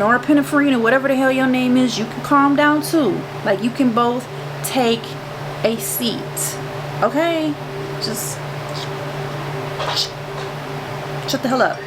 norepinephrine or whatever the hell your name is, you can calm down too. Like, you can both take a seat, okay? Just shut the hell up.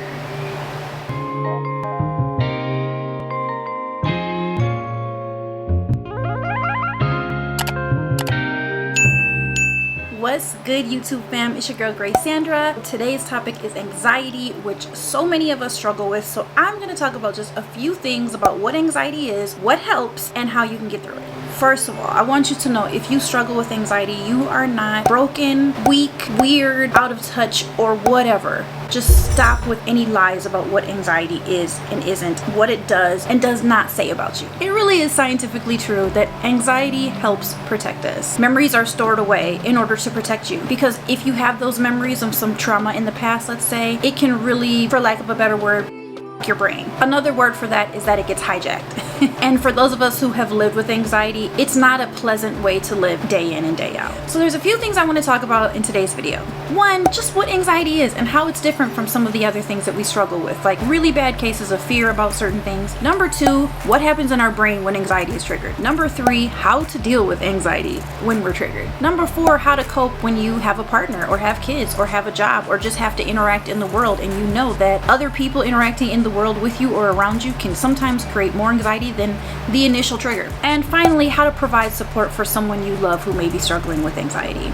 What's good, YouTube fam? It's your girl Grace Sandra. Today's topic is anxiety, which so many of us struggle with. So I'm going to talk about just a few things about what anxiety is, what helps, and how you can get through it. First of all, I want you to know, if you struggle with anxiety, you are not broken, weak, weird, out of touch, or whatever. Just stop with any lies about what anxiety is and isn't, what it does and does not say about you. It really is scientifically true that anxiety helps protect us. Memories are stored away in order to protect you, because if you have those memories of some trauma in the past, let's say, it can really, for lack of a better word, your brain. Another word for that is that it gets hijacked. And for those of us who have lived with anxiety, it's not a pleasant way to live day in and day out. So there's a few things I want to talk about in today's video. One, just what anxiety is and how it's different from some of the other things that we struggle with, like really bad cases of fear about certain things. Number two, what happens in our brain when anxiety is triggered. Number three, how to deal with anxiety when we're triggered. Number four, how to cope when you have a partner or have kids or have a job or just have to interact in the world, and you know that other people interacting in the world with you or around you can sometimes create more anxiety than the initial trigger. And finally, how to provide support for someone you love who may be struggling with anxiety.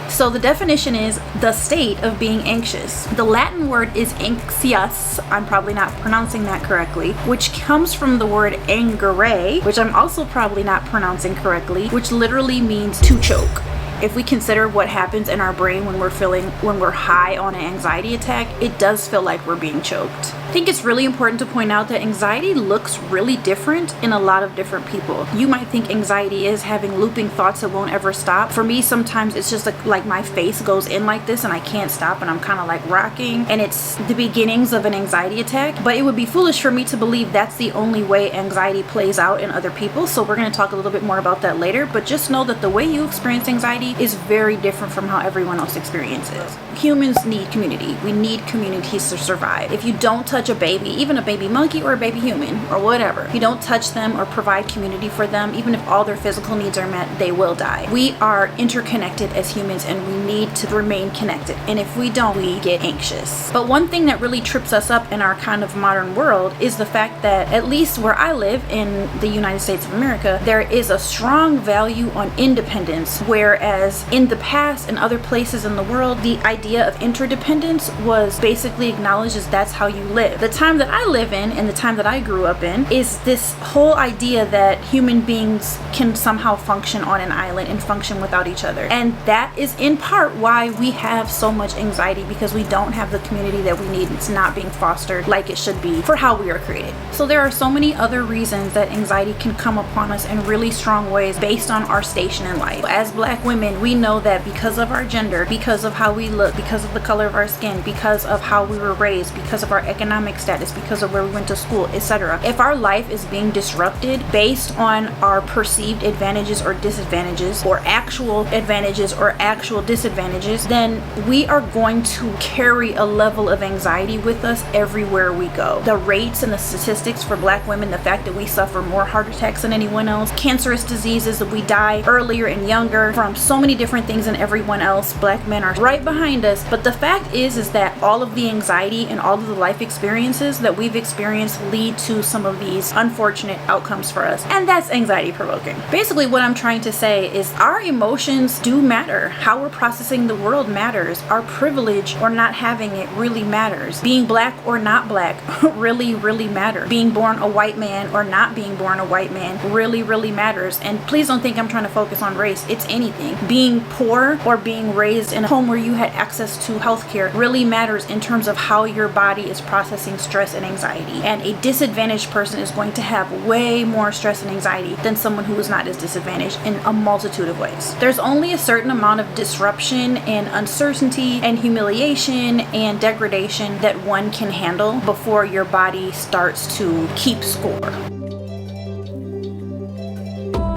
So the definition is the state of being anxious. The Latin word is anxious, I'm probably not pronouncing that correctly, which comes from the word angere, which I'm also probably not pronouncing correctly, which literally means to choke. If we consider what happens in our brain when we're high on an anxiety attack, it does feel like we're being choked. I think it's really important to point out that anxiety looks really different in a lot of different people. You might think anxiety is having looping thoughts that won't ever stop. For me, sometimes it's just like my face goes in like this and I can't stop and I'm kind of like rocking, and it's the beginnings of an anxiety attack. But it would be foolish for me to believe that's the only way anxiety plays out in other people. So we're going to talk a little bit more about that later, but just know that the way you experience anxiety is very different from how everyone else experiences. Humans need community. We need communities to survive. If you don't touch a baby, even a baby monkey or a baby human or whatever, if you don't touch them or provide community for them, even if all their physical needs are met, they will die. We are interconnected as humans and we need to remain connected. And if we don't, we get anxious. But one thing that really trips us up in our kind of modern world is the fact that, at least where I live in the United States of America, there is a strong value on independence, whereas in the past and other places in the world, the idea of interdependence was basically acknowledged as that's how you live. The time that I live in and the time that I grew up in is this whole idea that human beings can somehow function on an island and function without each other. And that is in part why we have so much anxiety, because we don't have the community that we need. It's not being fostered like it should be for how we are created. So there are so many other reasons that anxiety can come upon us in really strong ways based on our station in life. As Black women, we know that because of our gender, because of how we look, because of the color of our skin, because of how we were raised, because of our economic status, because of where we went to school, etc., if our life is being disrupted based on our perceived advantages or disadvantages, or actual advantages or actual disadvantages, then we are going to carry a level of anxiety with us everywhere we go. The rates and the statistics for Black women, the fact that we suffer more heart attacks than anyone else, cancerous diseases, that we die earlier and younger from so many different things than everyone else. Black men are right behind us. But the fact is that all of the anxiety and all of the life experiences that we've experienced lead to some of these unfortunate outcomes for us, and that's anxiety provoking. Basically, what I'm trying to say is our emotions do matter. How we're processing the world matters. Our privilege or not having it really matters. Being Black or not Black really matters. Being born a white man or not being born a white man really matters. And please don't think I'm trying to focus on race. It's anything. Being poor or being raised in a home where you had access to healthcare really matters in terms of how your body is processing stress and anxiety. And a disadvantaged person is going to have way more stress and anxiety than someone who is not as disadvantaged in a multitude of ways. There's only a certain amount of disruption and uncertainty and humiliation and degradation that one can handle before your body starts to keep score.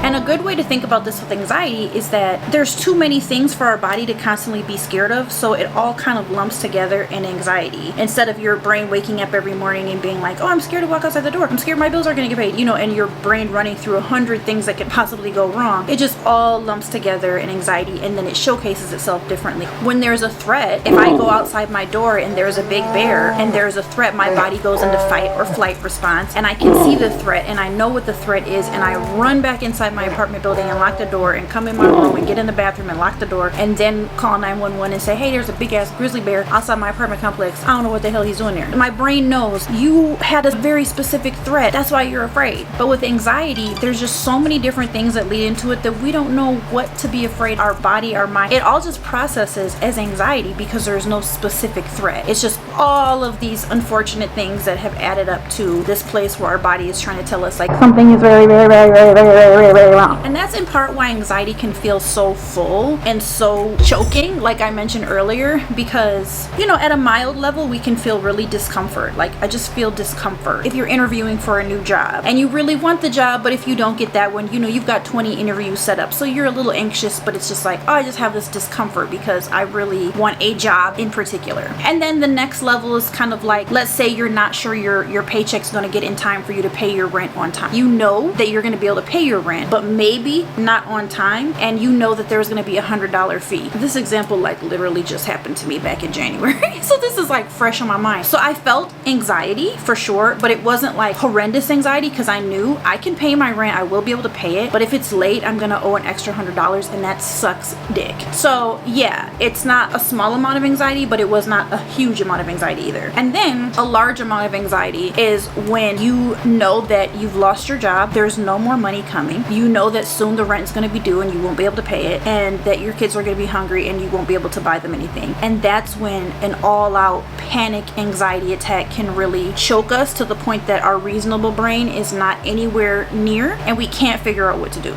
And a good way to think about this with anxiety is that there's too many things for our body to constantly be scared of, so it all kind of lumps together in anxiety. Instead of your brain waking up every morning and being like, oh, I'm scared to walk outside the door, I'm scared my bills are gonna get paid, and your brain running through 100 things that could possibly go wrong, it just all lumps together in anxiety, and then it showcases itself differently. When there's a threat, if I go outside my door and there's a big bear and there's a threat, my body goes into fight or flight response, and I can see the threat and I know what the threat is, and I run back inside my apartment building and lock the door and come in my room and get in the bathroom and lock the door and then call 911 and say, hey, there's a big ass grizzly bear outside my apartment complex. I don't know what the hell he's doing there. My brain knows you had a very specific threat. That's why you're afraid. But with anxiety, there's just so many different things that lead into it that we don't know what to be afraid. Our body, our mind, it all just processes as anxiety because there's no specific threat. It's just all of these unfortunate things that have added up to this place where our body is trying to tell us like something is very, very, very, very, very, very, very, very wrong. And that's in part why anxiety can feel so full and so choking, like I mentioned earlier, because, at a mild level, we can feel really discomfort. Like, I just feel discomfort. If you're interviewing for a new job and you really want the job, but if you don't get that one, you've got 20 interviews set up. So you're a little anxious, but it's just like, oh, I just have this discomfort because I really want a job in particular. And then the next level is kind of like, let's say you're not sure your paycheck's going to get in time for you to pay your rent on time. You know that you're going to be able to pay your rent, but maybe not on time, and you know that there's going to be $100 fee. This example like literally just happened to me back in January. So this is like fresh on my mind. So I felt anxiety for sure, but it wasn't like horrendous anxiety because I knew I can pay my rent, I will be able to pay it, but if it's late, I'm going to owe an extra $100, and that sucks dick. So yeah, it's not a small amount of anxiety, but it was not a huge amount of anxiety either. And then a large amount of anxiety is when you know that you've lost your job, there's no more money coming, you know that soon the rent is going to be due and you won't be able to pay it, and that your kids are going to be hungry and you won't be able to buy them anything. And that's when an all-out panic anxiety attack can really choke us to the point that our reasonable brain is not anywhere near and we can't figure out what to do.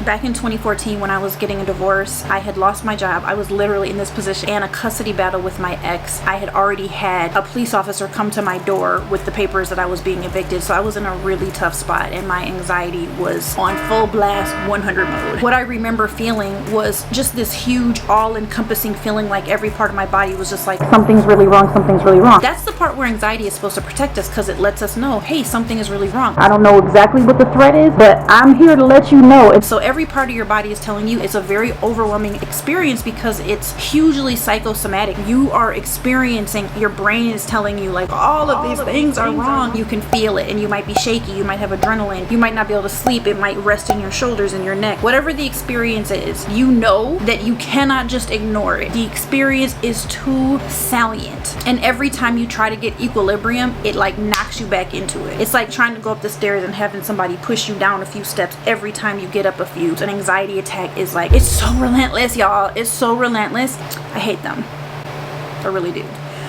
Back in 2014, when I was getting a divorce, I had lost my job. I was literally in this position and a custody battle with my ex. I had already had a police officer come to my door with the papers that I was being evicted. So I was in a really tough spot and my anxiety was on full blast 100 mode. What I remember feeling was just this huge all-encompassing feeling like every part of my body was just like, something's really wrong, something's really wrong. That's the part where anxiety is supposed to protect us because it lets us know, hey, something is really wrong. I don't know exactly what the threat is, but I'm here to let you know. And so every part of your body is telling you. It's a very overwhelming experience because it's hugely psychosomatic. You are experiencing, your brain is telling you like all of these things are wrong. You can feel it and you might be shaky, you might have adrenaline, you might not be able to sleep, it might rest in your shoulders and your neck. Whatever the experience is, you know that you cannot just ignore it. The experience is too salient, and every time you try to get equilibrium, it like knocks you back into it. It's like trying to go up the stairs and having somebody push you down a few steps every time you get up a few. An anxiety attack is like, it's so relentless, y'all. It's so relentless. I hate them. I really do.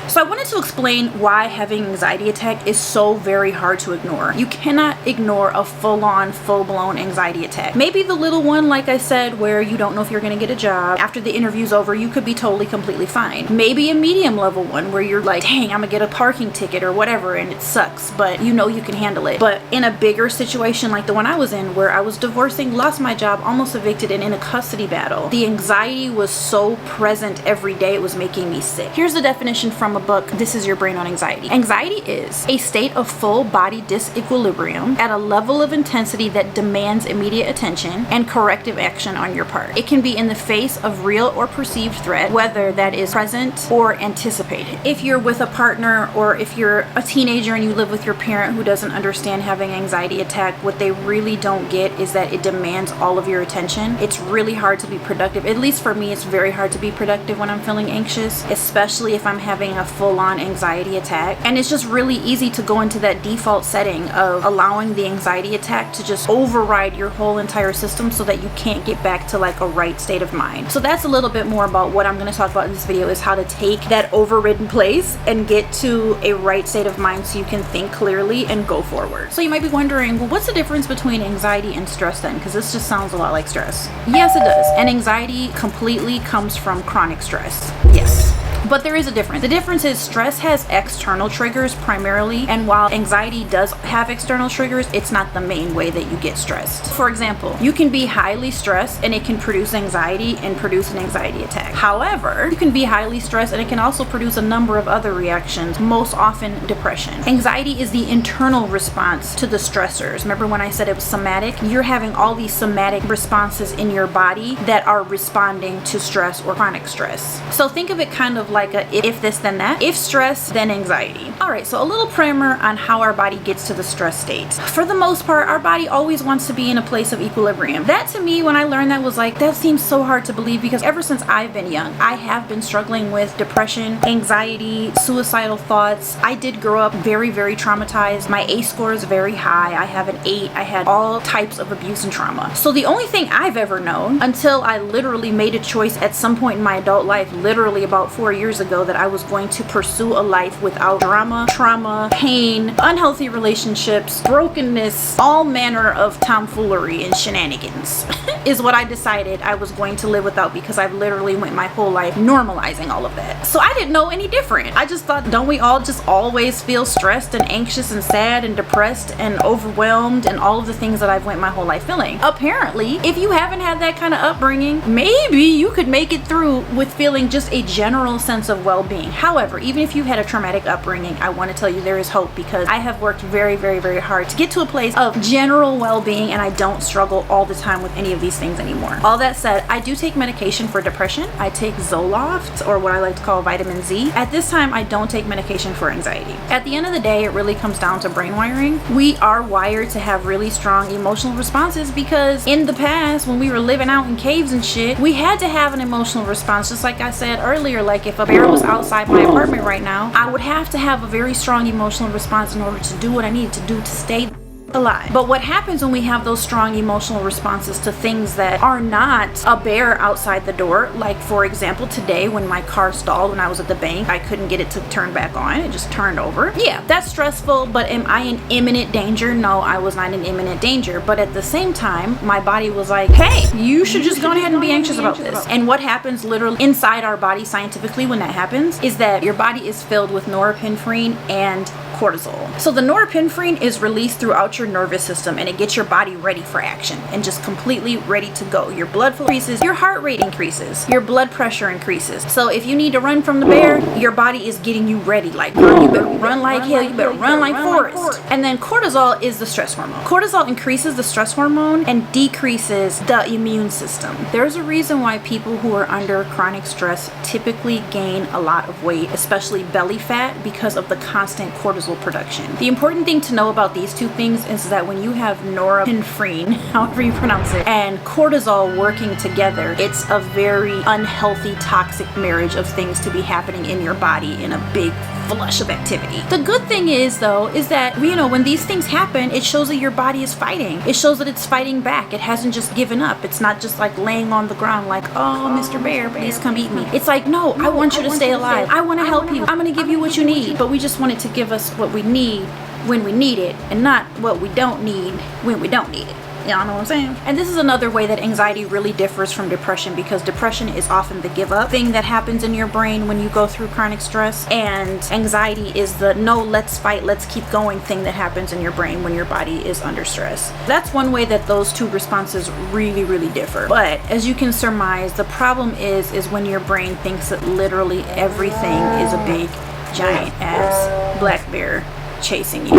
So I wanted to explain why having an anxiety attack is so very hard to ignore. You cannot ignore a full-on, full-blown anxiety attack. Maybe the little one, like I said, where you don't know if you're going to get a job. After the interview's over, you could be totally, completely fine. Maybe a medium level one where you're like, dang, I'm going to get a parking ticket or whatever, and it sucks, but you know you can handle it. But in a bigger situation like the one I was in, where I was divorcing, lost my job, almost evicted, and in a custody battle, the anxiety was so present every day, it was making me sick. Here's the definition from a book, This Is Your Brain on Anxiety. Anxiety is a state of full body disequilibrium at a level of intensity that demands immediate attention and corrective action on your part. It can be in the face of real or perceived threat, whether that is present or anticipated. If you're with a partner or if you're a teenager and you live with your parent who doesn't understand having anxiety attack, what they really don't get is that it demands all of your attention. It's really hard to be productive. At least for me, it's very hard to be productive when I'm feeling anxious, especially if I'm having a full-on anxiety attack. And it's just really easy to go into that default setting of allowing the anxiety attack to just override your whole entire system so that you can't get back to like a right state of mind. So that's a little bit more about what I'm going to talk about in this video, is how to take that overridden place and get to a right state of mind so you can think clearly and go forward. So you might be wondering, well, what's the difference between anxiety and stress then? Because this just sounds a lot like stress. Yes, it does. And anxiety completely comes from chronic stress. Yes. But there is a difference. The difference is stress has external triggers primarily, and while anxiety does have external triggers, it's not the main way that you get stressed. For example, you can be highly stressed and it can produce anxiety and produce an anxiety attack. However, you can be highly stressed and it can also produce a number of other reactions, most often depression. Anxiety is the internal response to the stressors. Remember when I said it was somatic? You're having all these somatic responses in your body that are responding to stress or chronic stress. So think of it kind of like a if this then that. If stress, then anxiety. All right, so a little primer on how our body gets to the stress state. For the most part, our body always wants to be in a place of equilibrium. That to me, when I learned that, was like, that seems so hard to believe, because ever since I've been young, I have been struggling with depression, anxiety, suicidal thoughts. I did grow up very, very traumatized. My ACE score is very high. I have an 8. I had all types of abuse and trauma. So the only thing I've ever known, until I literally made a choice at some point in my adult life, literally about 4 years ago, that I was going to pursue a life without drama, trauma, pain, unhealthy relationships, brokenness, all manner of tomfoolery and shenanigans is what I decided I was going to live without, because I've literally went my whole life normalizing all of that. So I didn't know any different. I just thought, don't we all just always feel stressed and anxious and sad and depressed and overwhelmed and all of the things that I've went my whole life feeling? Apparently, if you haven't had that kind of upbringing, maybe you could make it through with feeling just a general sense of well-being. However, even if you had a traumatic upbringing, I want to tell you there is hope, because I have worked very, very, very hard to get to a place of general well-being, and I don't struggle all the time with any of these things anymore. All that said, I do take medication for depression. I take Zoloft, or what I like to call vitamin Z. At this time, I don't take medication for anxiety. At the end of the day, it really comes down to brain wiring. We are wired to have really strong emotional responses, because in the past, when we were living out in caves and shit, we had to have an emotional response. Just like I said earlier, like if a bear was outside my apartment right now, I would have to have a very strong emotional response in order to do what I needed to do to stay alive. But what happens when we have those strong emotional responses to things that are not a bear outside the door, like for example today when my car stalled when I was at the bank, I couldn't get it to turn back on, it just turned over. Yeah, that's stressful, but am I in imminent danger? No, I was not in imminent danger, but at the same time my body was like, hey, you should just go ahead and be anxious about this. And what happens literally inside our body scientifically when that happens is that your body is filled with norepinephrine and cortisol. So the norepinephrine is released throughout your nervous system, and it gets your body ready for action and just completely ready to go. Your blood flow increases, your heart rate increases, your blood pressure increases. So if you need to run from the bear, your body is getting you ready. Like, girl, you better run like hell, you better run like Forrest. And then cortisol is the stress hormone. Cortisol increases the stress hormone and decreases the immune system. There's a reason why people who are under chronic stress typically gain a lot of weight, especially belly fat, because of the constant cortisol production. The important thing to know about these two things is that when you have norepinephrine, however you pronounce it, and cortisol working together, it's a very unhealthy, toxic marriage of things to be happening in your body in a big flush of activity. The good thing is though, is that, you know, when these things happen, it shows that your body is fighting. It shows that it's fighting back. It hasn't just given up. It's not just like laying on the ground like, oh, Mr. Bear, please come eat me. It's like, no, I want you to stay alive. I want to help you. I'm going to give you what you need. But we just want it to give us what we need when we need it, and not what we don't need when we don't need it. Y'all know what I'm saying? And this is another way that anxiety really differs from depression, because depression is often the give up thing that happens in your brain when you go through chronic stress, and anxiety is the no, let's fight, let's keep going thing that happens in your brain when your body is under stress. That's one way that those two responses really, really differ. But as you can surmise, the problem is when your brain thinks that literally everything is a big, giant ass black bear chasing you.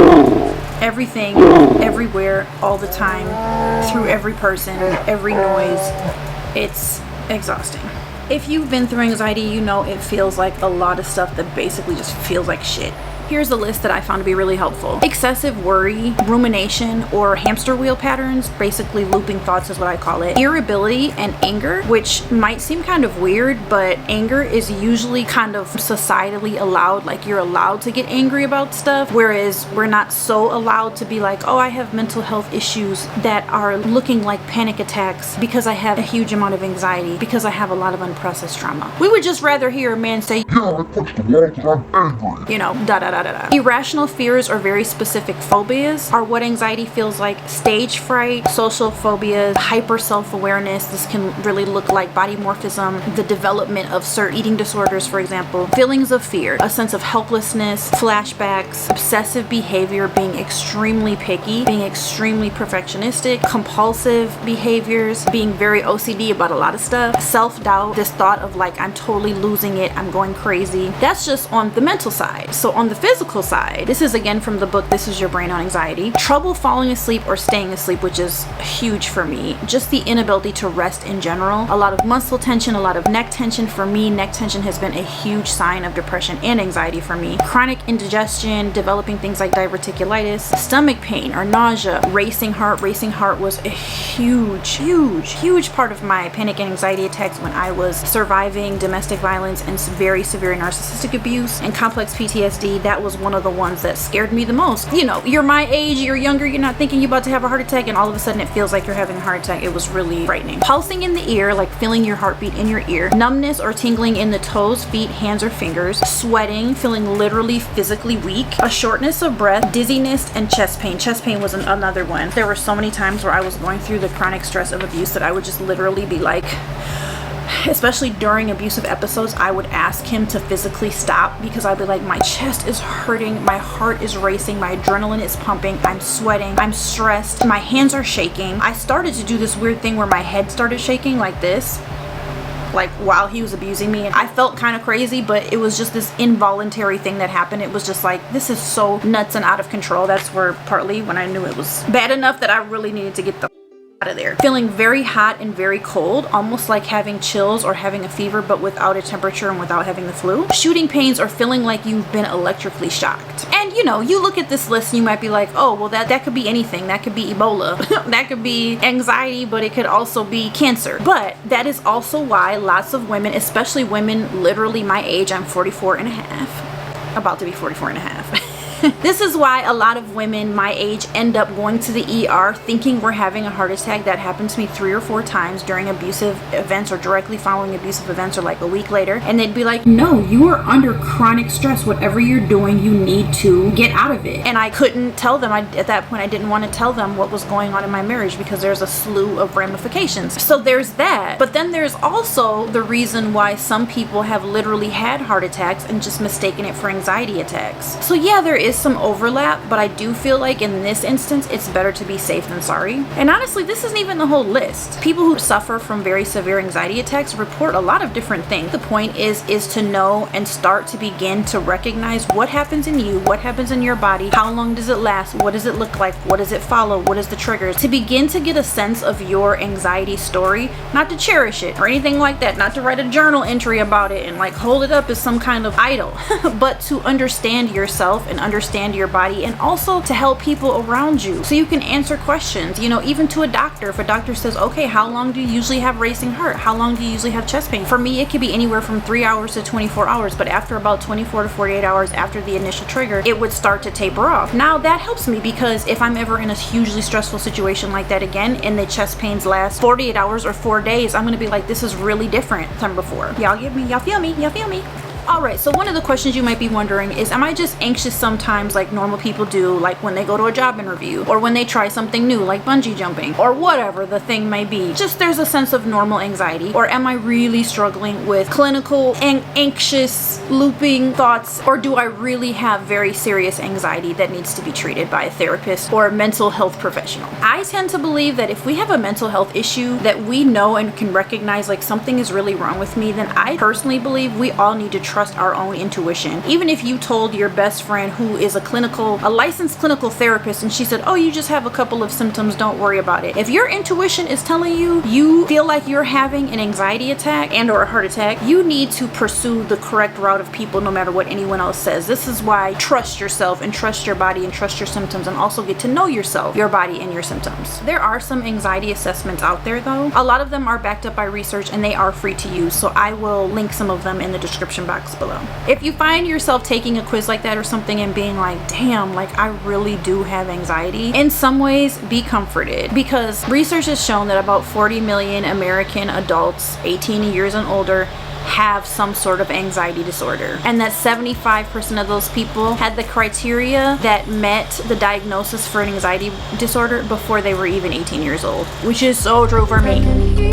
Everything, everywhere, all the time, through every person, every noise. It's exhausting. If you've been through anxiety, you know it feels like a lot of stuff that basically just feels like shit. Here's a list that I found to be really helpful. Excessive worry, rumination, or hamster wheel patterns, basically looping thoughts is what I call it. Irritability and anger, which might seem kind of weird, but anger is usually kind of societally allowed. Like, you're allowed to get angry about stuff, whereas we're not so allowed to be like, oh, I have mental health issues that are looking like panic attacks because I have a huge amount of anxiety, because I have a lot of unprocessed trauma. We would just rather hear a man say, yeah, I punched the wall because I'm angry. You know, da da da. Irrational fears or very specific phobias are what anxiety feels like. Stage fright, social phobias, hyper self-awareness. This can really look like body morphism, the development of certain eating disorders, for example. Feelings of fear, a sense of helplessness, flashbacks, obsessive behavior, being extremely picky, being extremely perfectionistic, compulsive behaviors, being very OCD about a lot of stuff, self-doubt, this thought of like, I'm totally losing it, I'm going crazy. That's just on the mental side. So on the physical side, this is again from the book This Is Your Brain on Anxiety. Trouble falling asleep or staying asleep, which is huge for me. Just the inability to rest in general. A lot of muscle tension, a lot of neck tension. For me, neck tension has been a huge sign of depression and anxiety for me. Chronic indigestion, developing things like diverticulitis, stomach pain or nausea, racing heart. Racing heart was a huge part of my panic and anxiety attacks when I was surviving domestic violence and very severe narcissistic abuse and complex PTSD. That was one of the ones that scared me the most. You know, you're my age, you're younger, you're not thinking you're about to have a heart attack, and all of a sudden it feels like you're having a heart attack. It was really frightening. Pulsing in the ear, like feeling your heartbeat in your ear. Numbness or tingling in the toes, feet, hands, or fingers. Sweating, feeling literally physically weak. A shortness of breath, dizziness, and chest pain. Chest pain was another one. There were so many times where I was going through the chronic stress of abuse that I would just literally be like, especially during abusive episodes, I would ask him to physically stop because I'd be like, my chest is hurting, my heart is racing, my adrenaline is pumping, I'm sweating, I'm stressed, my hands are shaking. I started to do this weird thing where my head started shaking like this, like while he was abusing me, and I felt kind of crazy, but it was just this involuntary thing that happened. It was just like, this is so nuts and out of control. That's where partly when I knew it was bad enough that I really needed to get the out of there. Feeling very hot and very cold, almost like having chills or having a fever but without a temperature and without having the flu. Shooting pains or feeling like you've been electrically shocked. And you know, you look at this list and you might be like, oh well, that could be anything. That could be Ebola. That could be anxiety, but it could also be cancer. But that is also why lots of women, especially women literally my age, I'm 44 and a half, about to be 44 and a half. This is why a lot of women my age end up going to the ER thinking we're having a heart attack. That happened to me 3 or 4 times during abusive events or directly following abusive events or like a week later. And they'd be like, no, you are under chronic stress. Whatever you're doing, you need to get out of it. And I couldn't tell them. At that point, I didn't want to tell them what was going on in my marriage because there's a slew of ramifications. So there's that. But then there's also the reason why some people have literally had heart attacks and just mistaken it for anxiety attacks. So yeah, there is some overlap, but I do feel like in this instance it's better to be safe than sorry. And honestly, this isn't even the whole list. People who suffer from very severe anxiety attacks report a lot of different things. The point is to know and start to begin to recognize what happens in you, what happens in your body, how long does it last, what does it look like, what does it follow, what is the triggers, to begin to get a sense of your anxiety story, not to cherish it or anything like that, not to write a journal entry about it and like hold it up as some kind of idol, but to understand yourself and understand your body, and also to help people around you so you can answer questions, you know, even to a doctor. If a doctor says, okay, how long do you usually have racing heart? How long do you usually have chest pain? For me, it could be anywhere from 3 hours to 24 hours, but after about 24 to 48 hours after the initial trigger, it would start to taper off. Now that helps me because if I'm ever in a hugely stressful situation like that again and the chest pains last 48 hours or 4 days, I'm gonna be like, this is really different than before. Y'all get me? Y'all feel me? Y'all feel me? Alright, so one of the questions you might be wondering is, am I just anxious sometimes like normal people do, like when they go to a job interview or when they try something new like bungee jumping or whatever the thing may be? Just there's a sense of normal anxiety, or am I really struggling with clinical and anxious looping thoughts, or do I really have very serious anxiety that needs to be treated by a therapist or a mental health professional? I tend to believe that if we have a mental health issue that we know and can recognize like something is really wrong with me, then I personally believe we all need to trust our own intuition. Even if you told your best friend who is a licensed clinical therapist and she said, oh, you just have a couple of symptoms, don't worry about it. If your intuition is telling you you feel like you're having an anxiety attack and or a heart attack, you need to pursue the correct route of people no matter what anyone else says. This is why trust yourself and trust your body and trust your symptoms, and also get to know yourself, your body, and your symptoms. There are some anxiety assessments out there though. A lot of them are backed up by research and they are free to use, so I will link some of them in the description box below. If you find yourself taking a quiz like that or something and being like, damn, like I really do have anxiety, in some ways be comforted, because research has shown that about 40 million American adults 18 years and older have some sort of anxiety disorder, and that 75% of those people had the criteria that met the diagnosis for an anxiety disorder before they were even 18 years old, which is so true for me.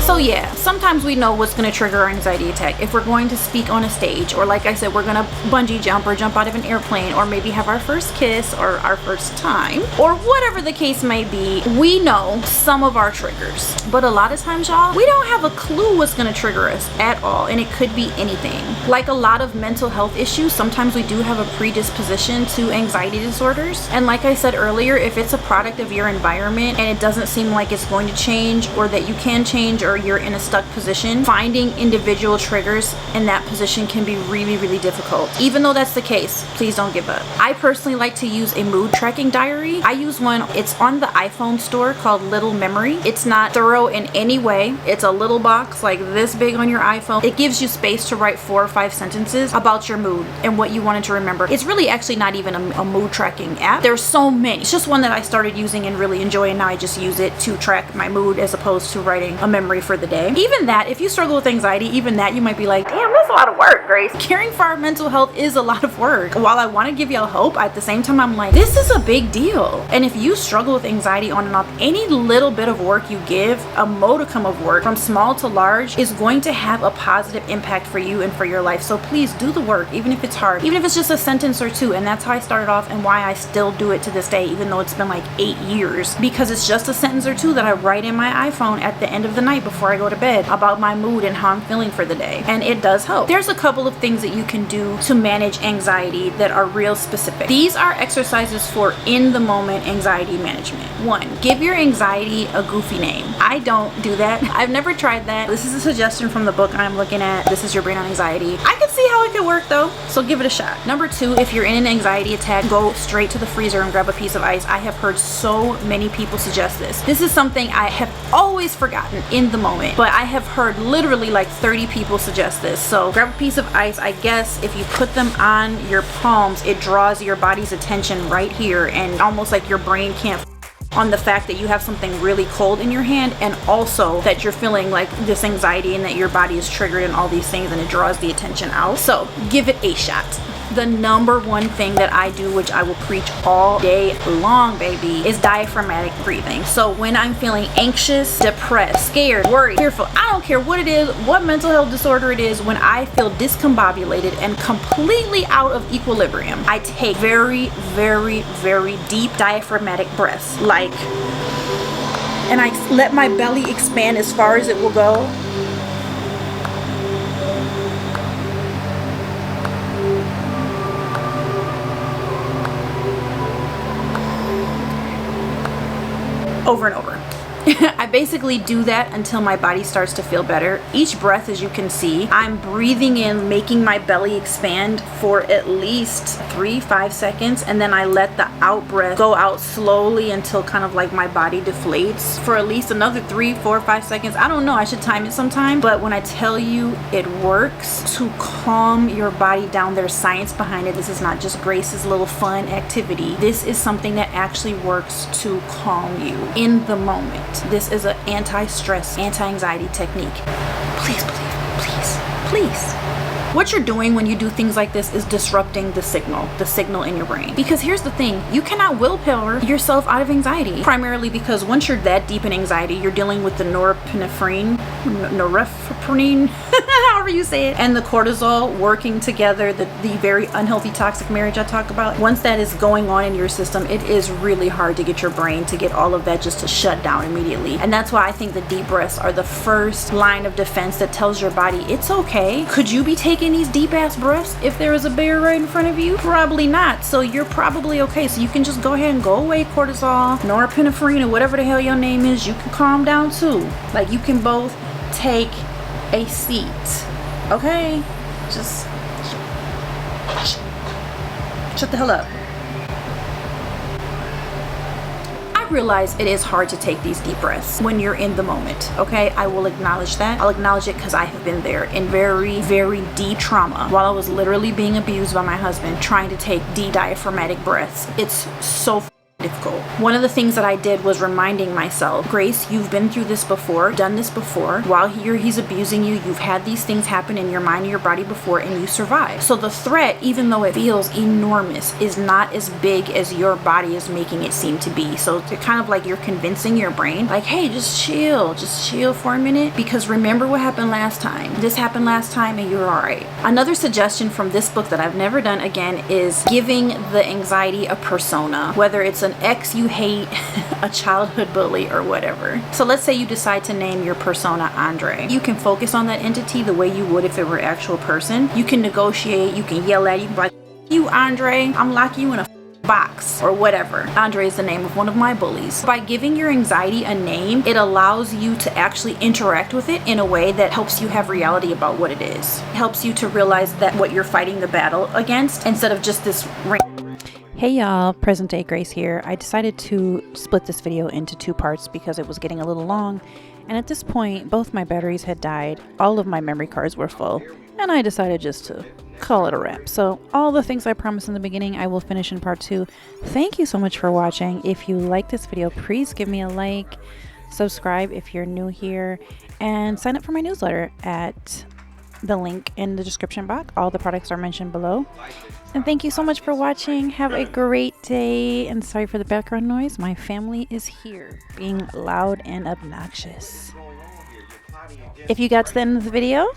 So yeah, sometimes we know what's going to trigger our anxiety attack. If we're going to speak on a stage, or like I said, we're going to bungee jump or jump out of an airplane, or maybe have our first kiss or our first time, or whatever the case may be, we know some of our triggers. But a lot of times, y'all, we don't have a clue what's going to trigger us at all, and it could be anything. Like a lot of mental health issues, sometimes we do have a predisposition to anxiety disorders. And like I said earlier, if it's a product of your environment and it doesn't seem like it's going to change, or that you can change, or you're in a stuck position, finding individual triggers in that position can be really, really difficult. Even though that's the case, please don't give up. I personally like to use a mood tracking diary. I use one, it's on the iPhone store, called Little Memory. It's not thorough in any way. It's a little box like this big on your iPhone. It gives you space to write 4 or 5 sentences about your mood and what you wanted to remember. It's really actually not even a mood tracking app. There's so many. It's just one that I started using and really enjoy, and now I just use it to track my mood as opposed to writing a memory for the day. Even that, if you struggle with anxiety, even that you might be like, damn, that's a lot of work, Grace. Caring for our mental health is a lot of work. While I want to give y'all hope, at the same time I'm like, this is a big deal. And if you struggle with anxiety on and off, any little bit of work you give, a modicum of work from small to large, is going to have a positive impact for you and for your life. So please do the work, even if it's hard, even if it's just a sentence or two. And that's how I started off, and why I still do it to this day, even though it's been like 8 years, because it's just a sentence or two that I write in my iPhone at the end of the night before I go to bed about my mood and how I'm feeling for the day, and it does help. There's a couple of things that you can do to manage anxiety that are real specific. These are exercises for in the moment anxiety management. 1, give your anxiety a goofy name. I don't do that. I've never tried that. This is a suggestion from the book I'm looking at, This Is Your Brain on Anxiety. I can see how it could work though, so give it a shot. Number 2, if you're in an anxiety attack, go straight to the freezer and grab a piece of ice. I have heard so many people suggest this. This is something I have always forgotten in the moment, but I have heard literally like 30 people suggest this. So grab a piece of ice. I guess if you put them on your palms, it draws your body's attention right here, and almost like your brain can't on the fact that you have something really cold in your hand, and also that you're feeling like this anxiety and that your body is triggered and all these things, and it draws the attention out. So give it a shot. The number 1 thing that I do, which I will preach all day long, baby, is diaphragmatic breathing. So when I'm feeling anxious, depressed, scared, worried, fearful, I don't care what it is, what mental health disorder it is, when I feel discombobulated and completely out of equilibrium, I take very, very, very deep diaphragmatic breaths, and I let my belly expand as far as it will go. Over and over. I basically do that until my body starts to feel better. Each breath, as you can see, I'm breathing in, making my belly expand for at least 3-5 seconds, and then I let the out breath go out slowly until kind of like my body deflates for at least another 3-4-5 seconds. I don't know, I should time it sometime, but when I tell you it works to calm your body down, there's science behind it. This is not just Grace's little fun activity. This is something that actually works to calm you in the moment. This is an anti-stress, anti-anxiety technique. Please believe, please, please. What you're doing when you do things like this is disrupting the signal in your brain. Because here's the thing, you cannot willpower yourself out of anxiety. Primarily because once you're that deep in anxiety, you're dealing with the norepinephrine, however you say it, and the cortisol working together, the very unhealthy toxic marriage I talk about. Once that is going on in your system, it is really hard to get your brain to get all of that just to shut down immediately. And that's why I think the deep breaths are the first line of defense that tells your body it's okay. Could you be taking these deep ass breaths if there is a bear right in front of you? Probably not. So you're probably okay. So you can just go ahead and go away, cortisol, norepinephrine, or whatever the hell your name is. You can calm down too. Like, you can both take a seat. Okay? Just shut the hell up. Realize it is hard to take these deep breaths when you're in the moment. Okay, I will acknowledge that. I'll acknowledge it because I have been there in very, very deep trauma while I was literally being abused by my husband, trying to take deep diaphragmatic breaths. It's so difficult. One of the things that I did was reminding myself, Grace, you've been through this before, done this before. While he's abusing you, you've had these things happen in your mind and your body before, and you survived. So the threat, even though it feels enormous, is not as big as your body is making it seem to be. So it's kind of like you're convincing your brain, like, hey, just chill for a minute, because remember what happened last time. This happened last time and you're all right. Another suggestion from this book that I've never done again is giving the anxiety a persona, whether it's an ex you hate, a childhood bully, or whatever. So let's say you decide to name your persona Andre. You can focus on that entity the way you would if it were an actual person. You can negotiate, you can yell at it, you can be like, you Andre, I'm locking you in a box, or whatever. Andre is the name of one of my bullies. By giving your anxiety a name, it allows you to actually interact with it in a way that helps you have reality about what it is. It helps you to realize that what you're fighting the battle against, instead of just this Hey y'all, present day Grace here. I decided to split this video into two parts because it was getting a little long, and at this point both my batteries had died, all of my memory cards were full, and I decided just to call it a wrap. So all the things I promised in the beginning I will finish in part 2. Thank you so much for watching. If you like this video, please give me a like, subscribe if you're new here, and sign up for my newsletter at the link in the description box. All the products are mentioned below. And thank you so much for watching. Have a great day, and sorry for the background noise. My family is here being loud and obnoxious. If you got to the end of the video,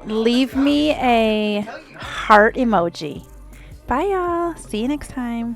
leave me a heart emoji. Bye y'all. See you next time.